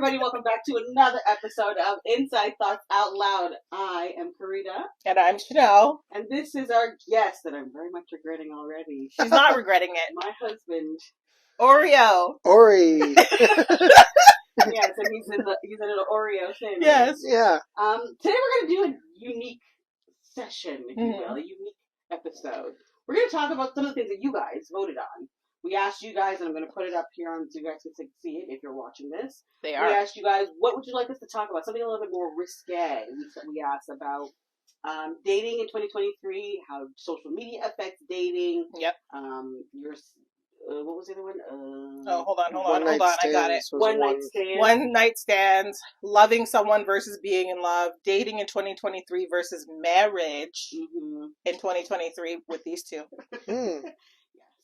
everybody. Welcome back to another episode of Inside Thoughts Out Loud. I am Karita. And I'm Chanel. And this is our guest that I'm very much regretting already. She's not regretting it. My husband. Aurey. Aurey. Yes, and he's in an Oreo thing. Yes. Yeah. Today we're going to do a unique session, if you will, a unique episode. We're going to talk about some of the things that you guys voted on. We asked you guys, and I'm going to put it up here so you guys can see it if you're watching this. They are. We asked you guys, what would you like us to talk about? Something a little bit more risque. We asked about dating in 2023, how social media affects dating. Yep. What was the other one? Hold on. I got it. One night stands. One night stands. Loving someone versus being in love. Dating in 2023 versus marriage in 2023 with these two.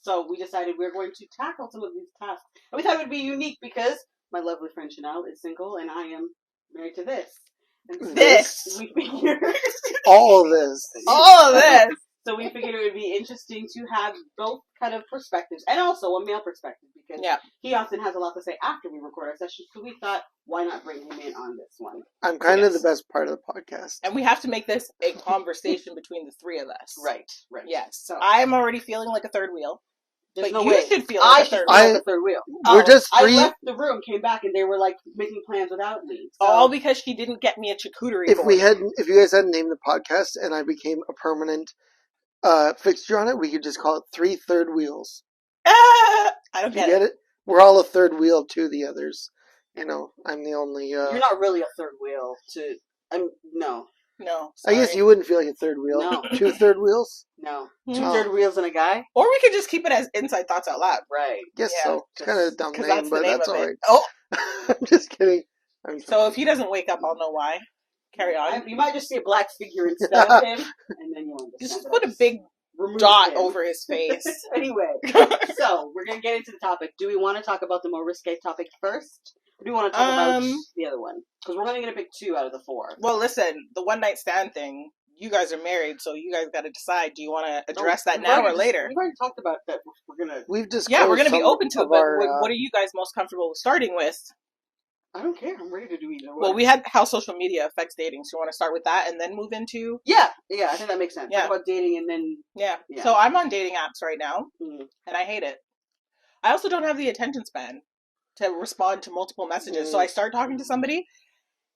So we decided we're going to tackle some of these tasks. And we thought it would be unique because my lovely friend Chanel is single and I am married to this. And so this. We figured all of this. So we figured it would be interesting to have both kind of perspectives and also a male perspective because he often has a lot to say after we record our sessions. So we thought, why not bring him in on this one? I'm kind of the best part of the podcast. And we have to make this a conversation between the three of us. Right. Yes. So I'm already feeling like a third wheel. There's but no way. Should feel like a third wheel. We're just free. I left the room, came back, and they were like making plans without me. So. All because she didn't get me a charcuterie. If you guys hadn't named the podcast and I became a permanent fixture on it, we could just call it 3 third wheels. I don't get it. We're all a third wheel to the others. You know, I'm the only. You're not really a third wheel to. No. No. Sorry. I guess you wouldn't feel like a third wheel. No. 2 third wheels? No. 2 third wheels and a guy? Or we could just keep it as Inside Thoughts Out Loud. Right. Guess so. It's kind of a dumb name, but that's all right. Oh. I'm just kidding. So if he doesn't wake up, I'll know why. Carry on. You might just see a black figure instead of him, and then you'll understand. Just put a big dot over his face. Anyway, so we're going to get into the topic. Do we want to talk about the more risque topic first? Or do we want to talk about the other one? Because we're only going to pick 2 out of the 4. Well, listen, the one night stand thing, you guys are married, so you guys got to decide. Do you want to address that now or later? We've already talked about that. We're going to be open to it, but what are you guys most comfortable starting with? I don't care. I'm ready to do either one. Well, we had how social media affects dating, so you want to start with that and then move into... Yeah, I think that makes sense. Yeah. Talk about dating and then... Yeah. So I'm on dating apps right now, and I hate it. I also don't have the attention span to respond to multiple messages, so I start talking to somebody,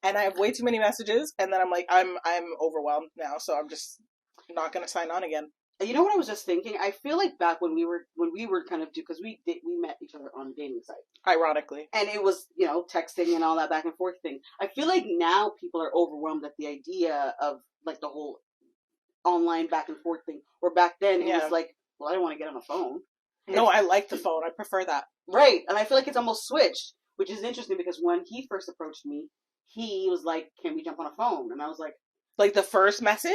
and I have way too many messages, and then I'm like, I'm overwhelmed now, so I'm just not going to sign on again. You know what I was just thinking? I feel like back when we were kind of because we met each other on a dating site, ironically, and it was texting and all that back and forth thing. I feel like now people are overwhelmed at the idea of like the whole online back and forth thing. Where back then it was like, well, I don't want to get on the phone. No, I like the phone. I prefer that. Right, and I feel like it's almost switched, which is interesting because when he first approached me, he was like, "Can we jump on a phone?" And I was like the first message.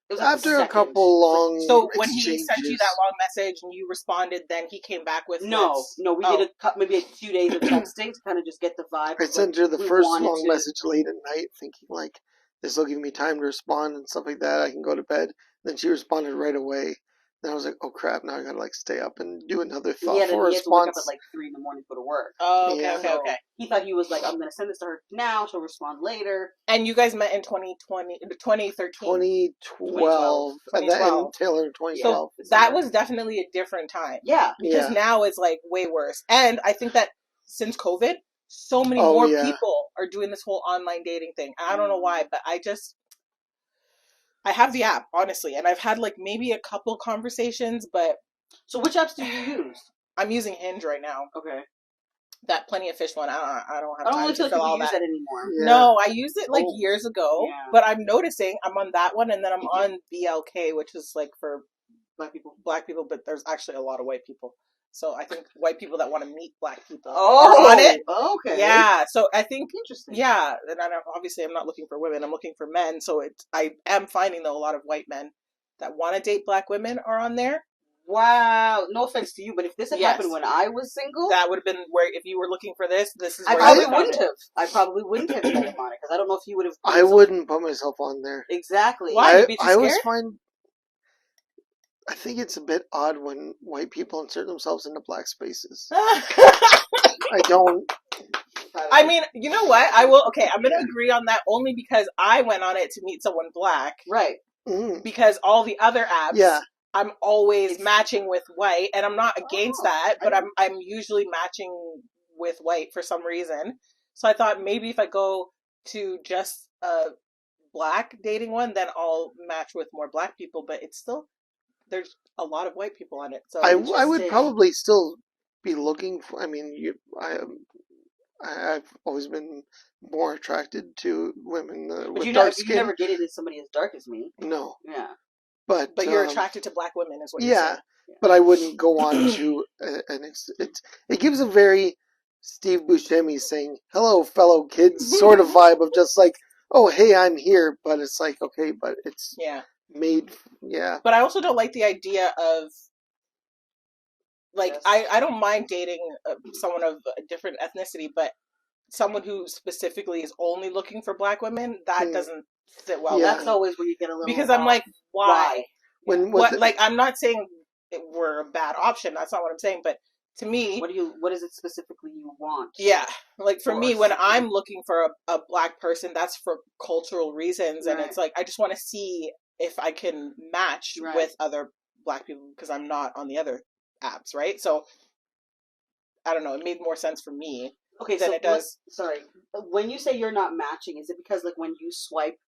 It was after a couple long. So when he sent you that long message and you responded, then he came back with no. We did maybe a few days of texting to kind of just get the vibe. I sent her the first long message late at night, thinking like this will give me time to respond and stuff like that. I can go to bed. Then she responded right away. Then I was like, oh crap! Now I gotta stay up and do another thoughtful response. He had to wake up at 3 in the morning to go to work. Oh, okay. He thought he was like, I'm gonna send this to her now. She'll respond later. And you guys met in 2013. 2012. And Taylor in 2012. So that was definitely a different time. Yeah. Because now it's like way worse. And I think that since COVID, so many more people are doing this whole online dating thing. I don't know why, but I have the app, honestly, and I've had like maybe a couple conversations, but... So which apps do you use? I'm using Hinge right now. Okay. That Plenty of Fish one, I don't have time to fill all that. I don't really feel like you use that anymore. Yeah. No, I used it like years ago, but I'm noticing I'm on that one, and then I'm on BLK, which is like for black people, but there's actually a lot of white people. So I think white people that want to meet black people are on it. Okay. Yeah. So I think interesting. Yeah, and obviously I'm not looking for women. I'm looking for men. So I am finding though a lot of white men that want to date black women are on there. Wow. No offense to you, but if this had happened when I was single, that would have been where if you were looking for this is. I probably wouldn't have. I probably wouldn't have met him on it because I don't know if he would have. I wouldn't put myself on there. Exactly. Why? I always find. I think it's a bit odd when white people insert themselves into black spaces. I don't. pattern. I mean, you know what? I will. Okay, I'm gonna agree on that only because I went on it to meet someone black. Right. Because all the other apps, Yeah. I'm always matching with white, and I'm not against that, but I'm usually matching with white for some reason. So I thought maybe if I go to just a black dating one, then I'll match with more black people. But it's still there's a lot of white people on it. So I would probably still be looking for. I mean, I've always been more attracted to women with dark skin. You never dated somebody as dark as me. No. Yeah. But you're attracted to black women, is what you're saying. Yeah, but I wouldn't go on to it gives a very Steve Buscemi saying "Hello, fellow kids" sort of vibe of just like, oh, hey, I'm here, but it's like, okay, but it's made, But I also don't like the idea of like I don't mind dating someone of a different ethnicity, but someone who specifically is only looking for black women, that doesn't sit well. That's always where you get a little because I'm like, why? What like I'm not saying we're a bad option. That's not what I'm saying. But to me, what is it specifically you want? Yeah, like for me, when I'm looking for a black person, that's for cultural reasons, and it's like I just want to see if I can match with other black people because I'm not on the other apps, right? So I don't know. It made more sense for me. Okay, than so it does. Sorry, when you say you're not matching, is it because like when you swipe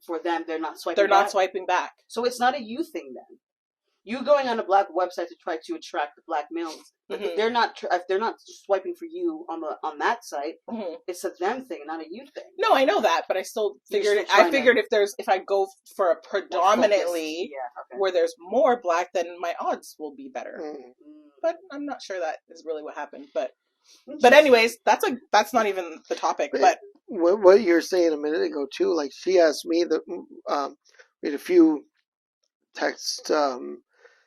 for them, they're not swiping? They're not swiping back. So it's not a you thing then. You going on a black website to try to attract the black males, but if they're not swiping for you on that site, it's a them thing, not a you thing. No, I know that, but I still figured. I figured if I go for a predominantly where there's more black, then my odds will be better. But I'm not sure that is really what happened. But anyways, that's not even the topic. But what you were saying a minute ago too, like she asked me that we had a few text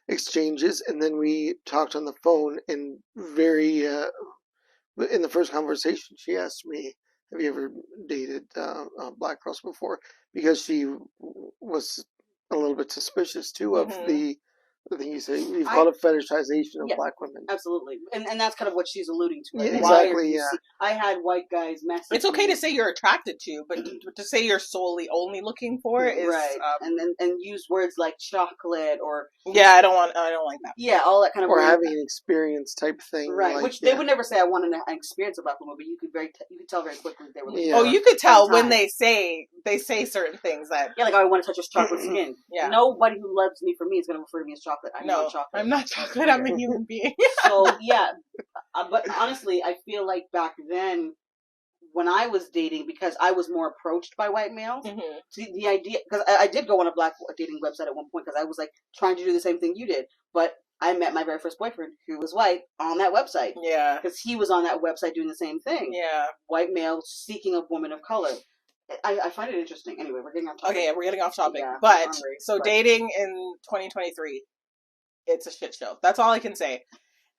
exchanges, and then we talked on the phone. And in the first conversation, she asked me, "Have you ever dated black girls before?" Because she was a little bit suspicious too of the thing you say. You've called it fetishization of black women. Absolutely, and that's kind of what she's alluding to. Right? Yeah, exactly. I had white guys message. It's okay to say you're attracted to, but to say you're solely only looking for is and use words like chocolate or I don't like that. Yeah, all that kind of or having an experience type thing, right? Like, which they would never say I wanted an experience of black women, but you could tell very quickly they were. Oh, you could tell when they say certain things that like I want to touch his chocolate skin. Yeah, nobody who loves me for me is going to refer to me as chocolate. I'm not chocolate. I'm not chocolate. I'm a human being. So but honestly, I feel like back then, when I was dating, because I was more approached by white males, the idea, because I did go on a black dating website at one point because I was like trying to do the same thing you did, but I met my very first boyfriend who was white on that website. Yeah, because he was on that website doing the same thing. Yeah, white male seeking a woman of color. I find it interesting. Anyway, we're getting off topic. Okay, we're getting off topic. Yeah, but dating in 2023. It's a shit show. That's all I can say.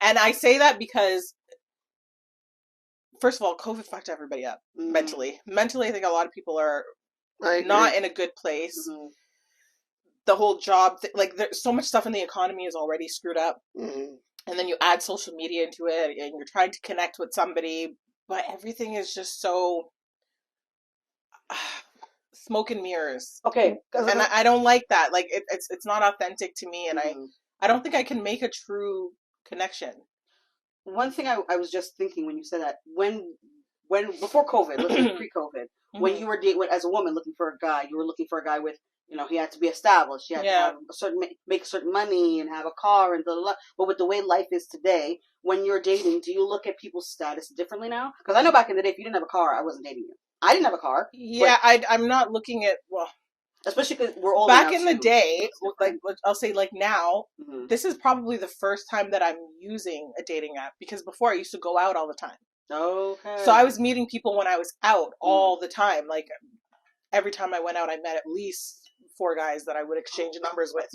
And I say that because, first of all, COVID fucked everybody up mentally. Mentally, I think a lot of people are not in a good place. The whole job, there's so much stuff in the economy is already screwed up. And then you add social media into it, and you're trying to connect with somebody, but everything is just so smoke and mirrors. Okay. And I don't like that. Like, it's not authentic to me, and I don't think I can make a true connection. One thing I was just thinking when you said that, when before COVID, let's say pre-COVID, when you were as a woman looking for a guy, you were looking for a guy with, he had to be established, he had to have make certain money and have a car and blah, blah, blah. But with the way life is today, when you're dating, do you look at people's status differently now? Because I know back in the day, if you didn't have a car, I wasn't dating you. I didn't have a car. Yeah, I'm not looking at especially because we're older back now, in the day, like I'll say, like now, this is probably the first time that I'm using a dating app, because before I used to go out all the time. Okay. So I was meeting people when I was out all the time. Like every time I went out, I met at least 4 guys that I would exchange numbers with.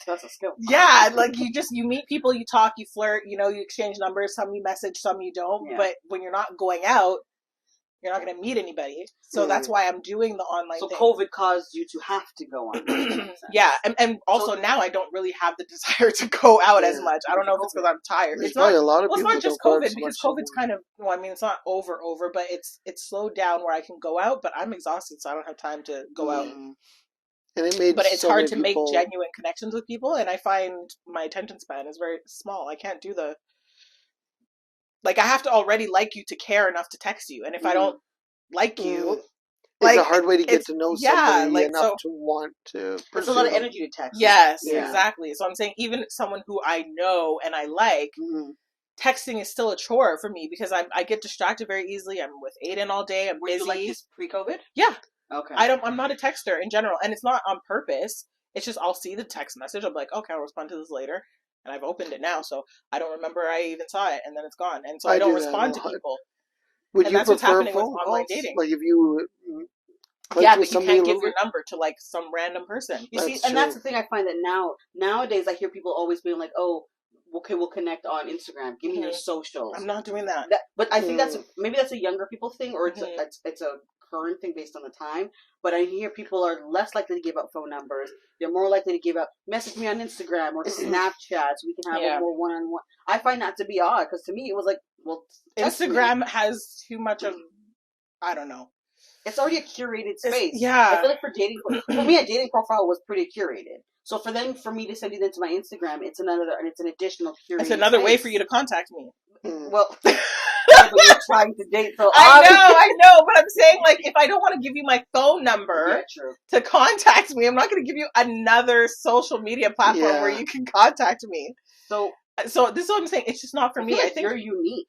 That's a skill. Yeah, like you meet people, you talk, you flirt, you exchange numbers. Some you message, some you don't. Yeah. But when you're not going out, you're not going to meet anybody. So that's why I'm doing the online thing. So COVID caused you to have to go on. Yeah, and also now I don't really have the desire to go out as much. I don't know if it's because I'm tired. There's It's probably not a lot of well, it's people not just don't go out COVID so because much COVID's anymore. kind of well, I mean, it's not over, but it's slowed down where I can go out, but I'm exhausted, so I don't have time to go out. And it made But it's so hard many to people... make genuine connections with people, and I find my attention span is very small. I can't do the like I have to already like you to care enough to text you, and if I don't like you, it's a hard way to get to know somebody like, enough to want to pursue It's a lot of them. energy to text. Yes, exactly. So I'm saying even someone who I know and I like, texting is still a chore for me because I get distracted very easily. I'm with Aiden all day. I'm busy. Were you like this pre-COVID? Yeah. Okay. I'm not a texter in general, and it's not on purpose. It's just I'll see the text message. I'm like, okay, I'll respond to this later. And I've opened it now, so I don't remember I even saw it, and then it's gone. And so I don't respond to people. Would and you that's what's prefer happening with online dating. Like if you but you can't give your number to like some random person. You see, and that's the thing I find that nowadays I hear people always being like, oh, okay, we'll connect on Instagram. Give me your socials. I'm not doing that. But I think maybe that's a younger people thing, or it's a current thing based on the time. But I hear people are less likely to give out phone numbers. They're more likely to give out, message me on Instagram or Snapchat so we can have a more one-on-one. I find that to be odd because to me it was like, well, Instagram has too much of, I don't know. It's already a curated space. I feel like for me, a dating profile was pretty curated. So for me to send you into my Instagram, it's an additional curated. It's another space. way for you to contact me. Well, you're trying to date. So I know, but I'm saying like if I don't want to give you my phone number to contact me, I'm not going to give you another social media platform where you can contact me. So this is what I'm saying. It's just not for me. I think you're unique.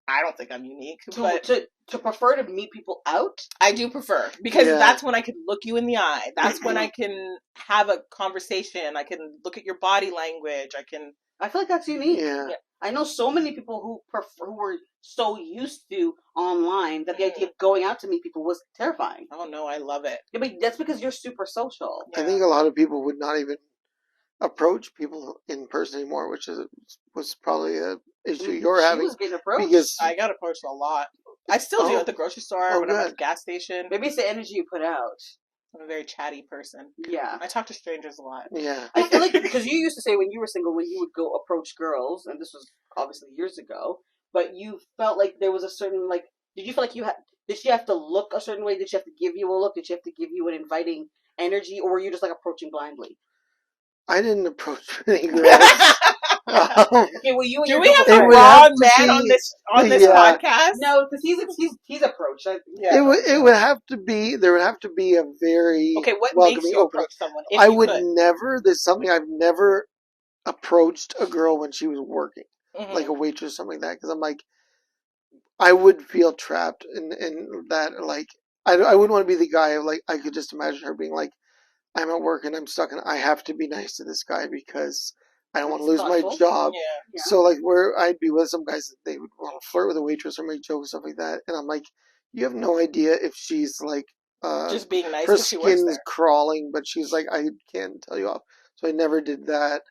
I don't think I'm unique, but to prefer to meet people out, I do prefer because that's when I can look you in the eye. That's when I can have a conversation. I can look at your body language. I feel like that's unique. Yeah. I know so many people who were so used to online that the idea of going out to meet people was terrifying. Oh no, I love it. Yeah, but that's because you're super social. I think a lot of people would not even approach people in person anymore, which was probably a issue you're having. Was getting approached. Because I got approached a lot. I still do at the grocery store, when I'm at the gas station. Maybe it's the energy you put out. I'm a very chatty person. Yeah. I talk to strangers a lot. Yeah. I feel like, because you used to say when you were single, when you would go approach girls, and this was obviously years ago, but you felt like there was a certain, like, did you feel like did she have to look a certain way? Did she have to give you a look? Did she have to give you an inviting energy? Or were you just like approaching blindly? I didn't approach any girls. Okay, well, you and do we have a wrong man on this podcast? No, because he's approached. It would have to be. There would have to be a very what makes you approach someone? If I would never. There's something I've never approached a girl when she was working, like a waitress or something like that. Because I'm like, I would feel trapped in that. Like, I wouldn't want to be the guy. Like, I could just imagine her being like, I'm at work and I'm stuck and I have to be nice to this guy because I don't want to lose my job. Yeah. So like where I'd be with some guys that they would want to flirt with a waitress or make jokes, stuff like that. And I'm like, you have no idea if she's like, just being nice. Her skin's crawling, but she's like, I can't tell you off. So I never did that.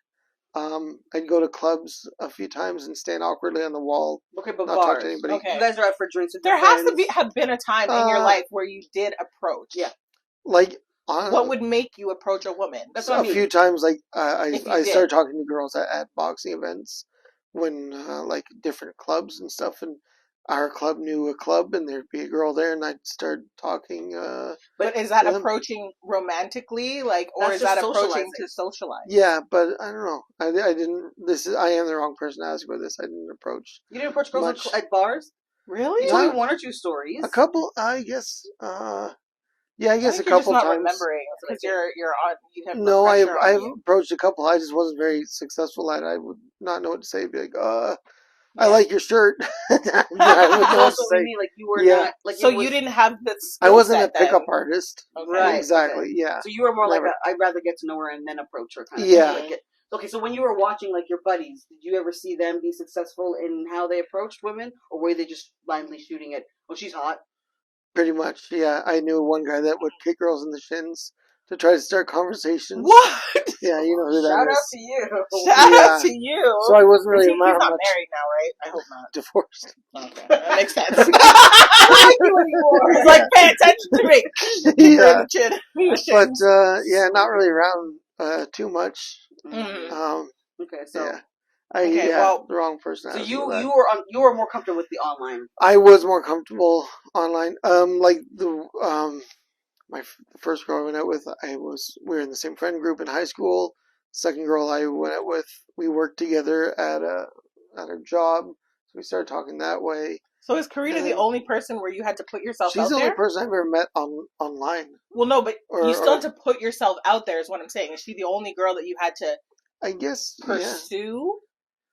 I'd go to clubs a few times and stand awkwardly on the wall. Okay, but not bars. talk to anybody. Okay. You guys are out for drinks with there has to have been a time in your life where you did approach. Yeah. Like, what would make you approach a woman? That's what I mean. A few times, like I started talking to girls at boxing events when like different clubs and stuff, and our club knew a club, and there'd be a girl there, and I'd start talking. But is that approaching romantically, like, or is that approaching to socialize? Yeah, but I don't know. I didn't. I am the wrong person to ask about this. I didn't approach. You didn't approach girls at bars? Really? You told me one or two stories. A couple, I guess. Yeah, I guess a couple times. Not remembering because you're on. You have no, I've approached a couple. I just wasn't very successful at it. I would not know what to say. Be like, I like your shirt. I would not say. Like you were not. Like so you didn't have the. I wasn't a pickup artist. Okay. Right. Exactly. Okay. Yeah. So you were more like I'd rather get to know her and then approach her kind of thing. Like okay, so when you were watching like your buddies, did you ever see them be successful in how they approached women, or were they just blindly shooting it? Oh, she's hot. Pretty much, yeah. I knew one guy that would kick girls in the shins to try to start conversations. What? Yeah, you know who that Shout is. out to you. Shout out to you. So I wasn't really He's not much married now, right? I hope not. divorced. Okay, that makes sense. I don't like you anymore. He's like, pay attention to me. Yeah, Chin. but yeah, not really around too much. Mm. Okay, so Yeah. Well, the wrong person. so asked you me that. you were more comfortable with the online. I was more comfortable online. Like the the first girl I went out with, we were in the same friend group in high school. Second girl I went out with, we worked together at a job, so we started talking that way. So is Karita the only person where you had to put yourself out there? She's the only person I've ever met online. Well, no, but you still had to put yourself out there is what I'm saying. Is she the only girl that you had to, I guess, pursue?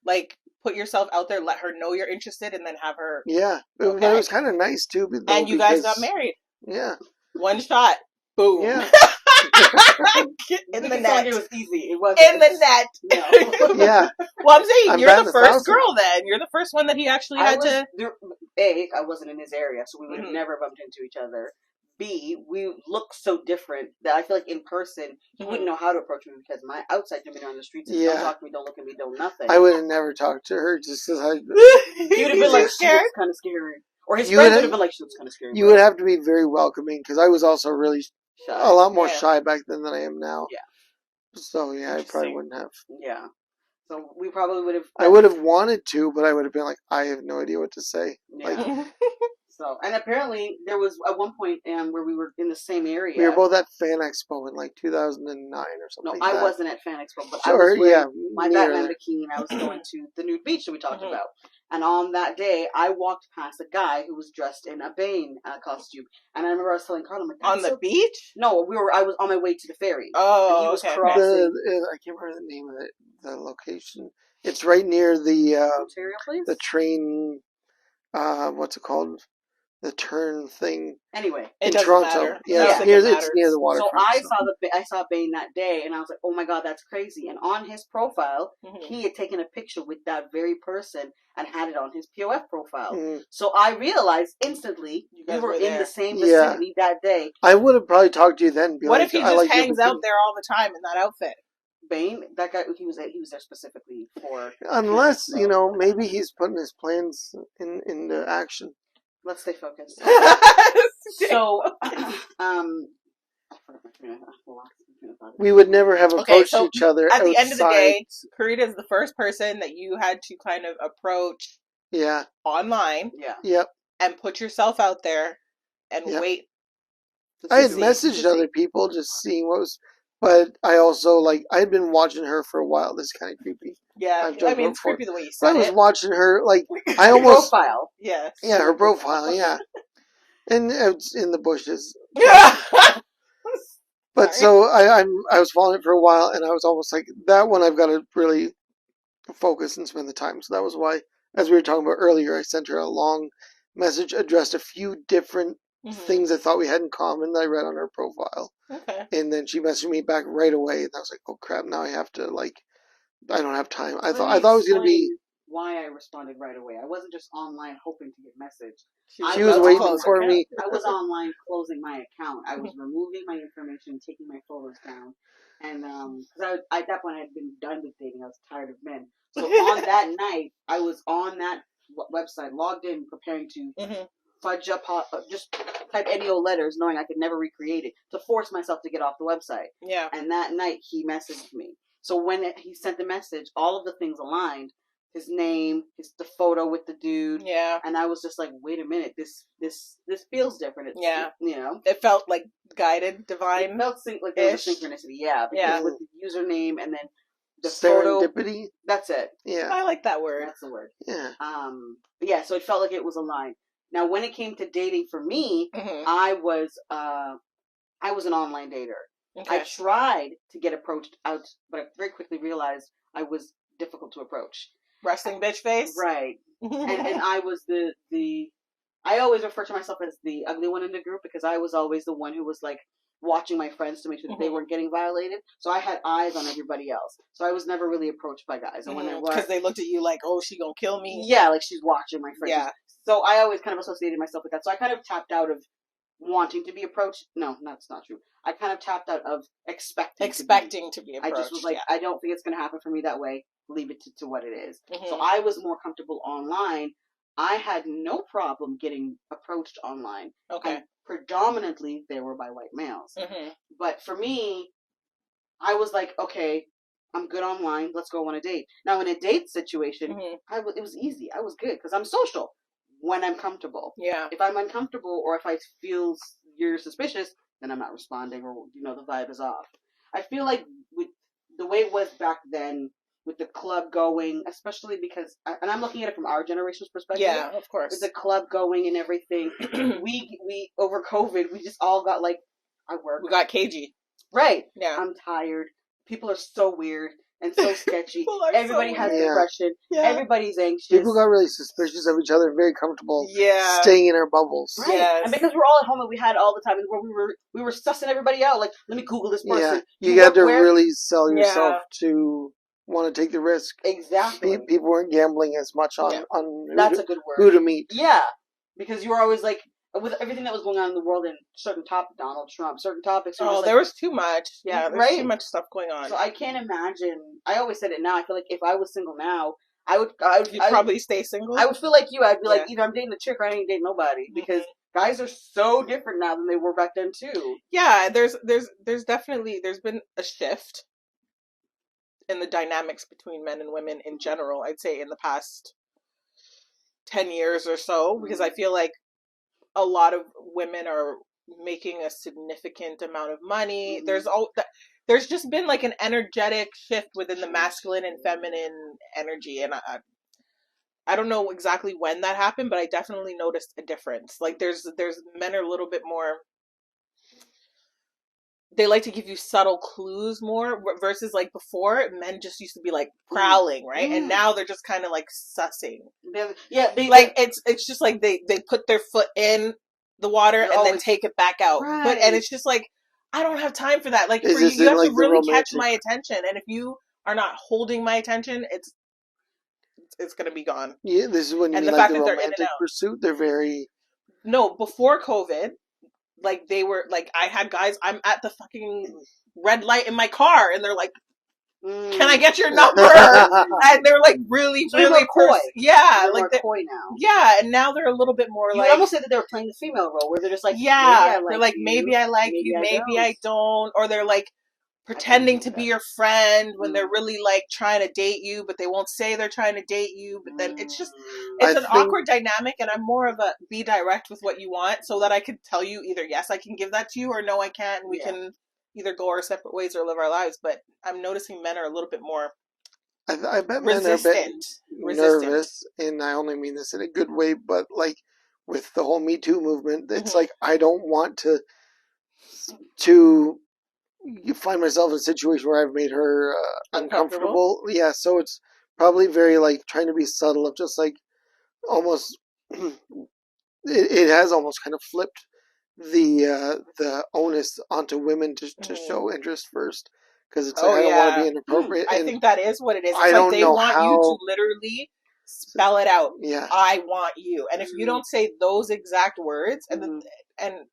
Like, put yourself out there, let her know you're interested, and then have her... Yeah, but it was kind of nice, too. Though, and you guys got married. Yeah. One shot. Boom. Yeah. In the net. Like it was easy. It was in the net. No. Yeah. Well, I'm saying you're the first 1,000. girl. Then you're the first one that he actually had to. I wasn't in his area, so we would have never bumped into each other. B, we look so different that I feel like in person he wouldn't know how to approach me because my outside demeanor on the streets is don't talk to me, don't look at me, don't nothing. I would have never talked to her just because He would have been like, she was kind of scary. Or his friends would have been like, she was kind of scary. You would have to be very welcoming because I was also really shy. A lot more shy back then than I am now. Yeah. So, yeah, I probably wouldn't have. Yeah. So we probably would have... I would have wanted to, but I would have been like, I have no idea what to say. Yeah. Like, so, and apparently there was at one point where we were in the same area. We were both at Fan Expo in like 2009 or something. No, I wasn't at Fan Expo, but sure, I was wearing my Batman bikini and I was going to the nude beach that we talked about. And on that day, I walked past a guy who was dressed in a Bane costume. And I remember I was telling Carl, I'm like, on the beach? No, I was on my way to the ferry. Oh, and he was crossing. I can't remember the name of the location. It's right near the Ontario place? The train. What's it called? The turn thing. Anyway, in Toronto. Matter. Yeah, it's near the waterfront. So I saw Bane that day, and I was like, "Oh my god, that's crazy!" And on his profile, he had taken a picture with that very person and had it on his POF profile. So I realized instantly we were in the same vicinity that day. I would have probably talked to you then. What if he just hangs out there all the time in that outfit? Bane, that guy, he was there specifically for. Unless maybe he's putting his plans into action. Let's stay focused. So, we would never have approached each other at the outside. end of the day, Karita is the first person that you had to kind of approach online. Yeah. Yep. And put yourself out there and wait. I had messaged other people just seeing what was... But I also, I had been watching her for a while. This is kind of creepy. Yeah, I mean, it's creepy the way you said it. I was watching her, I almost... profile. Yeah. Yeah, her profile, yeah. And it's in the bushes. But so, I was following it for a while, and I was almost like, that one I've got to really focus and spend the time. So that was why, as we were talking about earlier, I sent her a long message, addressed a few different things I thought we had in common that I read on her profile. Okay. And then she messaged me back right away, and I was like, "Oh crap! Now I have to I don't have time." I thought it was gonna be why I responded right away. I wasn't just online hoping to get message. She was waiting for me. I was online closing my account. I was removing my information, taking my photos down, and because at that point I had been done with dating. I was tired of men. So on that night, I was on that website, logged in, preparing to. Fudge up, just type any old letters, knowing I could never recreate it, to force myself to get off the website. Yeah. And that night, he messaged me. So when he sent the message, all of the things aligned. His name, the photo with the dude. Yeah. And I was just like, wait a minute, this feels different. It felt like guided, divine. It felt like there was a synchronicity. Yeah. Because with the username and then the serendipity. Photo. That's it. Yeah. I like that word. That's the word. Yeah. But yeah, so it felt like it was aligned. Now, when it came to dating for me, I was an online dater. Okay. I tried to get approached out, but I very quickly realized I was difficult to approach. Resting bitch face? Right. and I was I always refer to myself as the ugly one in the group because I was always the one who was watching my friends to make sure that they weren't getting violated. So I had eyes on everybody else. So I was never really approached by guys. And when I was, because they looked at you like, oh, she gonna kill me. Yeah, like she's watching my friends. Yeah. So I always kind of associated myself with that. So I kind of tapped out of wanting to be approached. No, that's not true. I kind of tapped out of expecting to be approached. I just was like, I don't think it's going to happen for me that way. Leave it to what it is. Mm-hmm. So I was more comfortable online. I had no problem getting approached online. Okay. And predominantly, they were by white males. Mm-hmm. But for me, I was like, okay, I'm good online. Let's go on a date. Now, in a date situation, it was easy. I was good because I'm social when I'm comfortable. Yeah. If I'm uncomfortable or if I feel you're suspicious, then I'm not responding or, the vibe is off. I feel like with the way it was back then, with the club going, especially because, and I'm looking at it from our generation's perspective. Yeah, of course. With the club going and everything, we over COVID, we just all got like, I work. We got cagey. Right. Yeah. I'm tired. People are so weird and so sketchy. Everybody has weird. depression. Yeah. Everybody's anxious. People got really suspicious of each other, very comfortable staying in our bubbles. Right. Yes. And because we're all at home and we had all the time where we were sussing everybody out, like, let me Google this person. Yeah. You got to really sell yourself to want to take the risk. Exactly. People weren't gambling as much on that's a good word. Who to meet. Yeah. Because you were always like, with everything that was going on in the world and certain topics, Donald Trump, certain topics. There was too much. Yeah, there's too much stuff going on. So I can't imagine. I always said it now. I feel like if I was single now, You'd probably stay single. I would feel like you. I'd be like, either I'm dating a chick or I ain't dating nobody, because guys are so different now than they were back then too. Yeah, there's definitely been a shift in the dynamics between men and women in general. I'd say in the past 10 years or so, because I feel like a lot of women are making a significant amount of money. There's just been like an energetic shift within the masculine and feminine energy, and I don't know exactly when that happened, but I definitely noticed a difference. Like there's men are a little bit more. They like to give you subtle clues more versus like before, men just used to be like prowling, right? And now they're just kind of like sussing. It's just like they put their foot in the water and then take it back out. Right. And it's just like, I don't have time for that. Like, you have to really catch my attention. And if you are not holding my attention, it's going to be gone. Yeah, this is when you mean like the romantic pursuit. They're very... No, before COVID, like they were like, I had guys, I'm at the fucking red light in my car and they're like, can I get your number? And they're like really coy. Yeah, they're like more coy now. Yeah, and now they're a little bit more you would almost say that they were playing the female role, where they're just like, they're like, maybe I like you, maybe I don't, or they're like pretending to be your friend when they're really like trying to date you, but they won't say they're trying to date you. But then it's an awkward dynamic, and I'm more of a be direct with what you want, so that I could tell you either yes, I can give that to you, or no, I can't, and we can either go our separate ways or live our lives. But I'm noticing men are a little bit more I bet men are a bit nervous, and I only mean this in a good way, but like with the whole Me Too movement, it's like I don't want to find myself in a situation where I've made her uncomfortable. Yeah, so it's probably very like trying to be subtle of just like almost it has almost kind of flipped the onus onto women to show interest first, because it's like I don't want to be inappropriate. I think that is what it is. It's like they want you to literally spell it out. Yeah, I want you, and if you don't say those exact words, and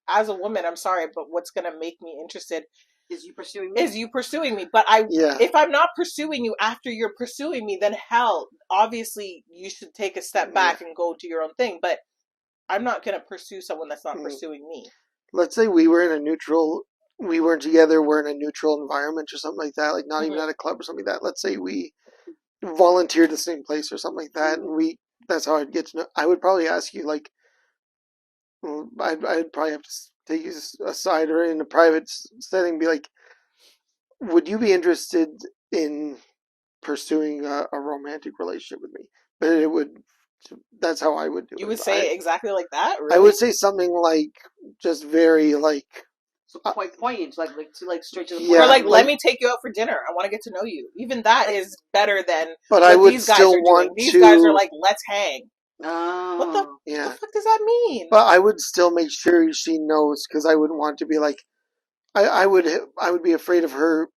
as a woman, I'm sorry, but what's gonna make me interested is you pursuing me. But if I'm not pursuing you after you're pursuing me, then hell, obviously you should take a step back and go do your own thing. But I'm not going to pursue someone that's not pursuing me. Let's say we weren't together, we're in a neutral environment or something like that, like not even at a club or something like that. Let's say we volunteered the same place or something like that, and that's how I'd get to know. I would probably ask you, like, I'd probably have to take you aside or in a private setting, be like, would you be interested in pursuing a romantic relationship with me? But that's how I would do it. You would say it exactly like that? Really? I would say something like, just very like... So poignant, like straight to the point. Yeah, or like, let me take you out for dinner. I want to get to know you. Even that is better than but I would still want These guys are like, let's hang. Oh. What the fuck does that mean? But I would still make sure she knows, because I wouldn't want to be like... I would be afraid of her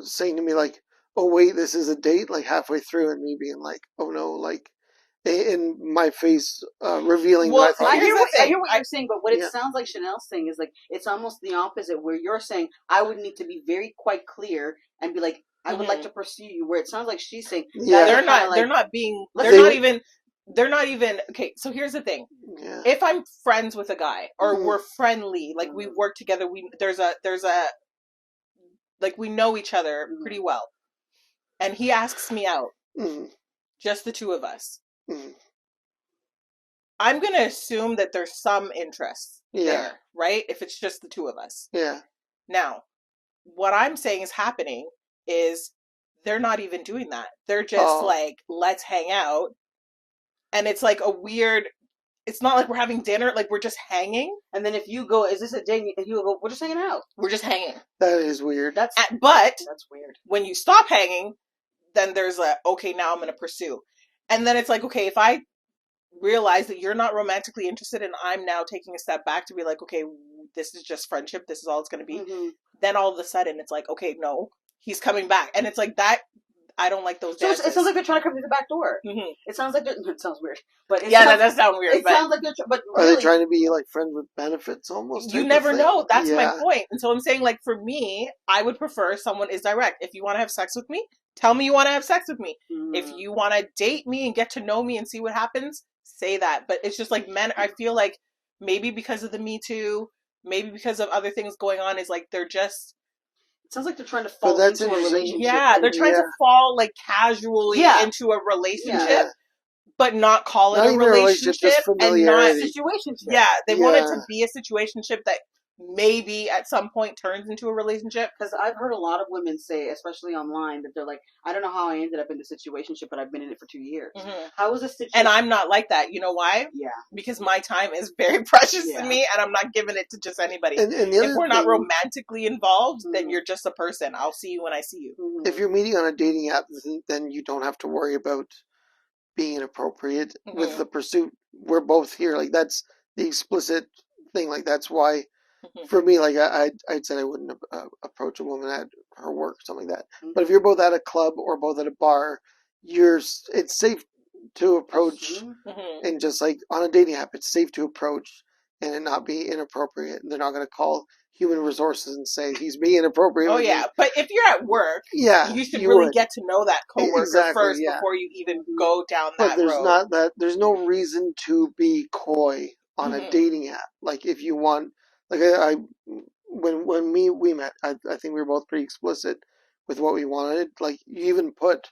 saying to me like, oh wait, this is a date, like halfway through, and me being like, oh no, like... in my face, revealing Well, what I thought. I hear what thing. you're saying, but what it Yeah. sounds like Chanel's saying is like it's almost the opposite. Where you're saying I would need to be very quite clear and be like, I would like to pursue you. Where it sounds like she's saying, Yeah. They're not even. Okay, so here's the thing. Yeah. If I'm friends with a guy or we're friendly, like we work together, there's a like we know each other pretty well, and he asks me out, just the two of us. I'm gonna assume that there's some interest there, right? If it's just the two of us. Yeah. Now, what I'm saying is happening is they're not even doing that. They're just like, let's hang out. And it's like a weird, it's not like we're having dinner, like we're just hanging. And then if you go, is this a date? And you go, we're just hanging out. We're just hanging. That is weird. But that's weird. When you stop hanging, then there's a, okay, now I'm going to pursue. And then it's like, okay, if I realize that you're not romantically interested and I'm now taking a step back to be like, okay, this is just friendship, this is all it's going to be, then all of a sudden it's like, okay, no, he's coming back. And it's like that, I don't like those dances. So it sounds like they're trying to come through the back door. It sounds like it sounds weird, but that does sound weird. It sounds like they're, but really, are they trying to be like friends with benefits almost? You never know. That's my point. And so I'm saying, like, for me, I would prefer someone is direct. If you want to have sex with me, tell me you want to have sex with me. If you want to date me and get to know me and see what happens, say that. But it's just like men, I feel like maybe because of the Me Too, maybe because of other things going on, is like they're just, it sounds like they're trying to fall into a relationship. Yeah, they're trying to fall like casually into a relationship, but not call it a relationship and not situationship. Yeah, they want it to be a situationship that maybe at some point turns into a relationship. Because I've heard a lot of women say, especially online, that they're like, I don't know how I ended up in the situationship, but I've been in it for 2 years. How was the situation? And I'm not like that. You know why? Yeah. Because my time is very precious to me, and I'm not giving it to just anybody. And if we're not romantically involved, then you're just a person. I'll see you when I see you. If you're meeting on a dating app, then you don't have to worry about being inappropriate with the pursuit. We're both here. Like, that's the explicit thing. Like, that's why, for me, like, I'd said I wouldn't approach a woman at her work or something like that. But if you're both at a club or both at a bar, it's safe to approach, and just like on a dating app, it's safe to approach and it not be inappropriate. They're not going to call human resources and say he's being inappropriate. Oh yeah, but if you're at work, you should really get to know that coworker first before you even go down that road. But there's no reason to be coy on a dating app. Like, if you want, like, when we met, I think we were both pretty explicit with what we wanted. Like, you even put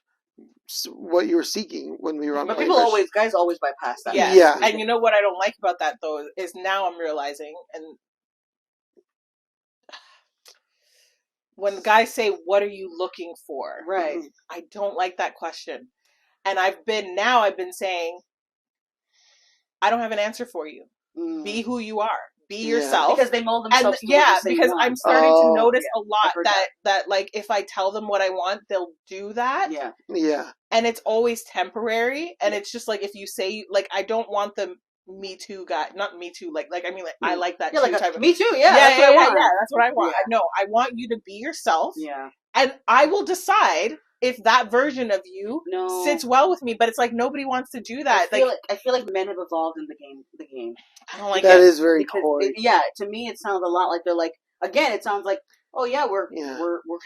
what you were seeking when we were on. But guys always bypass that. Yeah. And you know what I don't like about that though is now I'm realizing, and when guys say, "What are you looking for?" Right. I don't like that question, and I've been saying, I don't have an answer for you. Be who you are. Be yourself. Because they mold themselves. Because I'm starting to notice a lot that like if I tell them what I want, they'll do that. Yeah. Yeah. And it's always temporary. And it's just like if you say, like, I don't want the Me Too guy, not Me Too, like I mean, like I like that like type of Me Too. Yeah, that's what I want. No, I want you to be yourself. Yeah. And I will decide if that version of you sits well with me, but it's like nobody wants to do that. I feel like men have evolved in the game. I don't like that. That is very coy. To me it sounds a lot like they're like, again, it sounds like, oh yeah, we're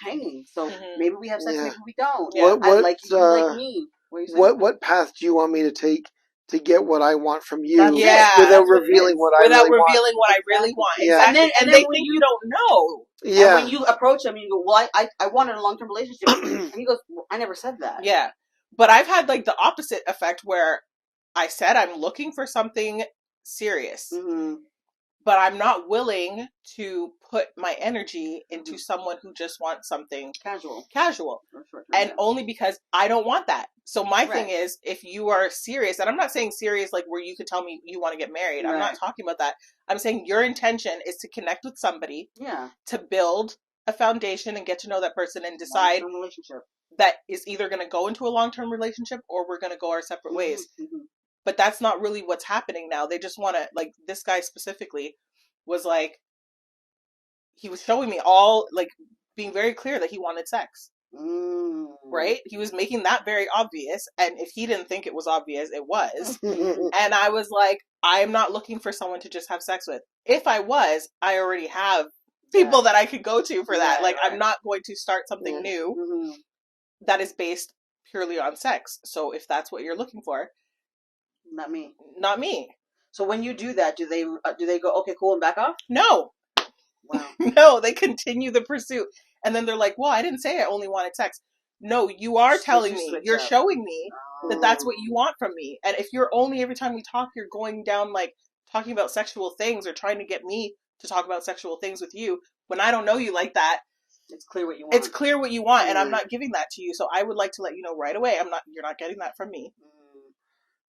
hanging, so maybe we have sex, maybe we don't. I like you, like me. What path do you want me to take to get what I want from you? Without revealing what I really want. Yeah. Exactly. And they think you don't know. Yeah. And when you approach him, you go, well, I wanted a long-term relationship. And he goes, well, I never said that. Yeah. But I've had like the opposite effect where I said I'm looking for something serious. But I'm not willing to put my energy into someone who just wants something casual. And only because I don't want that. So my thing is, if you are serious, and I'm not saying serious like where you could tell me you want to get married. I'm not talking about that. I'm saying your intention is to connect with somebody, to build a foundation and get to know that person and decide that is either going to go into a long-term relationship or we're going to go our separate ways. But that's not really what's happening now. They just want to, like, this guy specifically was like, he was showing me all, like, being very clear that he wanted sex. Right? He was making that very obvious. And if he didn't think it was obvious, it was. And I was like, I'm not looking for someone to just have sex with. If I was, I already have people that I could go to for that. Like, I'm not going to start something new that is based purely on sex. So if that's what you're looking for, not me. Not me. So when you do that, do they go, okay, cool, and back off? No. Wow. No, they continue the pursuit. And then they're like, well, I didn't say I only wanted sex. No, you are telling me, you're showing me that that's what you want from me. And if you're only, every time we talk, you're going down, like, talking about sexual things or trying to get me to talk about sexual things with you, when I don't know you like that, it's clear what you want. It's clear what you want, and I'm not giving that to you. So I would like to let you know right away, you're not getting that from me.